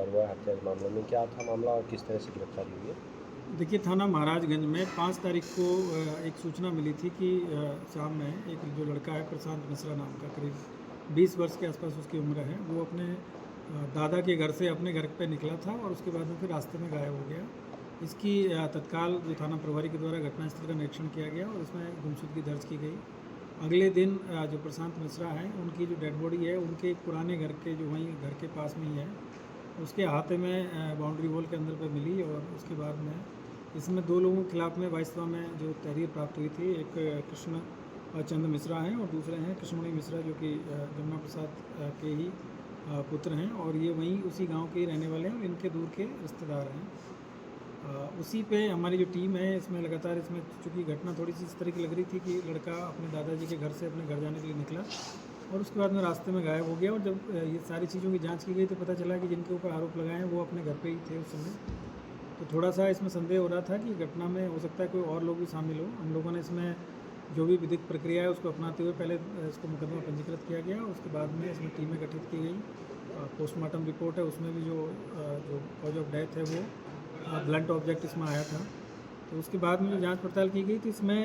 गिरफ्तार हुआ है हत्या के मामले में, क्या था मामला और किस तरह से गिरफ्तारी हुई है? देखिए, थाना महाराजगंज में 5 तारीख को एक सूचना मिली थी कि शाम में एक जो लड़का है प्रशांत मिश्रा नाम का, करीब 20 वर्ष के आसपास उसकी उम्र है, वो अपने दादा के घर से अपने घर पे निकला था और उसके बाद में फिर रास्ते में गायब हो गया। इसकी तत्काल जो थाना प्रभारी के द्वारा घटनास्थल का निरीक्षण किया गया और इसमें गुमशुदगी दर्ज की गई। अगले दिन जो प्रशांत मिश्रा हैं उनकी जो डेड बॉडी है उनके एक पुराने घर के जो वहीं घर के पास में ही है, उसके अहाते में बाउंड्री वॉल के अंदर पे मिली। और उसके बाद में इसमें 2 लोगों के खिलाफ में 22वां में जो तहरीर प्राप्त हुई थी, एक कृष्ण चंद्र मिश्रा हैं और दूसरे हैं कृष्णमणि मिश्रा जो कि जमुना प्रसाद के ही पुत्र हैं और ये वहीं उसी गांव के ही रहने वाले हैं और इनके दूर के रिश्तेदार हैं। उसी पे हमारी जो टीम है इसमें लगातार, इसमें चूँकि घटना थोड़ी सी इस तरह की लग रही थी कि लड़का अपने दादाजी के घर से अपने घर जाने के लिए निकला और उसके बाद में रास्ते में गायब हो गया। और जब ये सारी चीज़ों की जांच की गई तो पता चला कि जिनके ऊपर आरोप लगाए हैं वो अपने घर पे ही थे उस समय। तो थोड़ा सा इसमें संदेह हो रहा था कि घटना में हो सकता है कोई और लोग भी शामिल हो। हम लोगों ने इसमें जो भी विधिक प्रक्रिया है उसको अपनाते हुए पहले इसको मुकदमा पंजीकृत किया गया, उसके बाद में इसमें टीमें गठित की गई। पोस्टमार्टम रिपोर्ट है उसमें भी जो कॉज ऑफ डेथ है वो ब्लंट ऑब्जेक्ट इसमें आया था। तो उसके बाद में जो जांच पड़ताल की गई तो इसमें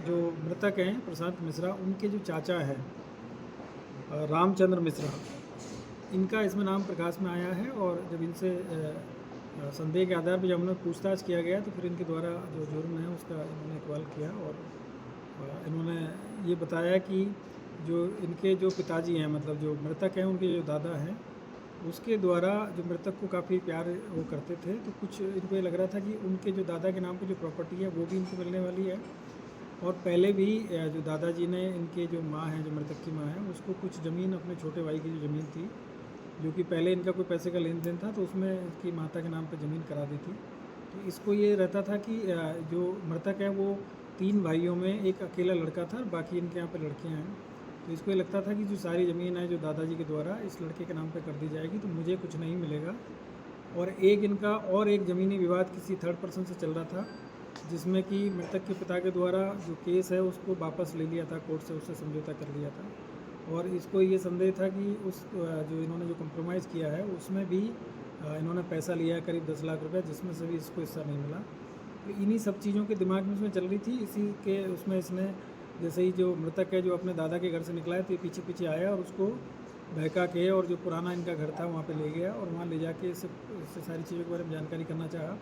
जो मृतक हैं प्रशांत मिश्रा, उनके जो चाचा हैं रामचंद्र मिश्रा, इनका इसमें नाम प्रकाश में आया है। और जब इनसे संदेह के आधार पर जब हमने पूछताछ किया गया तो फिर इनके द्वारा जो जुर्म है उसका इन्होंने इकबाल किया और इन्होंने ये बताया कि जो इनके जो पिताजी हैं, मतलब जो मृतक हैं उनके जो दादा हैं, उसके द्वारा जो मृतक को काफ़ी प्यार वो करते थे। तो कुछ इनको ये लग रहा था कि उनके जो दादा के नाम पे जो प्रॉपर्टी है वो भी इनको मिलने वाली है। और पहले भी जो दादाजी ने, इनके जो माँ हैं, जो मृतक की माँ है, उसको कुछ ज़मीन, अपने छोटे भाई की जो ज़मीन थी, जो कि पहले इनका कोई पैसे का लेन देन था, तो उसमें इसकी माता के नाम पर ज़मीन करा दी थी। तो इसको ये रहता था कि जो मृतक है वो 3 भाइयों में एक अकेला लड़का था, बाकी इनके यहाँ पर लड़कियाँ हैं। तो इसको ये लगता था कि जो सारी ज़मीन है जो दादाजी के द्वारा इस लड़के के नाम पे कर दी जाएगी तो मुझे कुछ नहीं मिलेगा। और एक इनका और एक ज़मीनी विवाद किसी थर्ड पर्सन से चल रहा था, जिसमें कि मृतक के पिता के द्वारा जो केस है उसको वापस ले लिया था कोर्ट से, उससे समझौता कर लिया था। और इसको ये संदेह था कि उस जो इन्होंने जो कम्प्रोमाइज़ किया है उसमें भी इन्होंने पैसा लिया है करीब 10 लाख रुपये, जिसमें से भी इसको हिस्सा नहीं मिला। तो इन्हीं सब चीज़ों के दिमाग में उसमें चल रही थी। इसी के उसमें इसने, जैसे ही जो मृतक है जो अपने दादा के घर से निकला है तो ये पीछे पीछे आया और उसको बहका के और जो पुराना इनका घर था वहाँ पे ले गया और वहाँ ले जाके इससे सारी चीज़ों के बारे में जानकारी करना चाहा।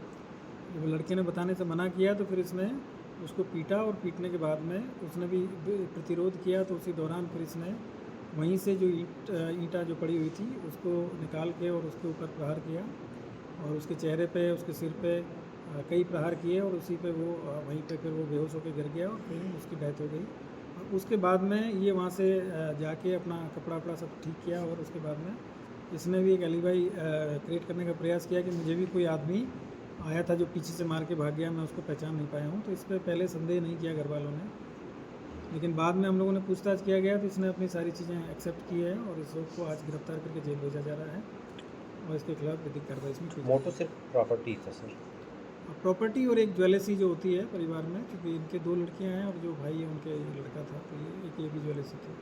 जब लड़के ने बताने से मना किया तो फिर इसने उसको पीटा और पीटने के बाद में उसने भी प्रतिरोध किया। तो उसी दौरान फिर इसने वहीं से जो ईंटा जो पड़ी हुई थी उसको निकाल के और उसके ऊपर प्रहार किया और उसके चेहरे पे, उसके सिर पे कई प्रहार किए और उसी पे वो वहीं पे फिर वो बेहोश होकर गिर गया और फिर उसकी डेथ हो गई। और उसके बाद में ये वहाँ से जाके अपना कपड़ा वपड़ा सब ठीक किया और उसके बाद में इसने भी एक एलिबाई क्रिएट करने का प्रयास किया कि मुझे भी कोई आदमी आया था जो पीछे से मार के भाग गया, मैं उसको पहचान नहीं पाया हूँ। तो इस पर पहले संदेह नहीं किया घर वालों ने, लेकिन बाद में हम लोगों ने पूछताछ किया गया तो इसने अपनी सारी चीज़ें एक्सेप्ट की है और इस लोग को आज गिरफ्तार करके जेल भेजा जा रहा है और इसके खिलाफ विधिक कार्रवाई इसमें की। मोटो सिर्फ प्रॉपर्टी था सर? प्रॉपर्टी और एक ज्वेलर्सी जो होती है परिवार में, क्योंकि इनके 2 लड़कियां हैं और जो भाई है उनके लड़का था, तो ये एक ये भी ज्वेलर्सी थी।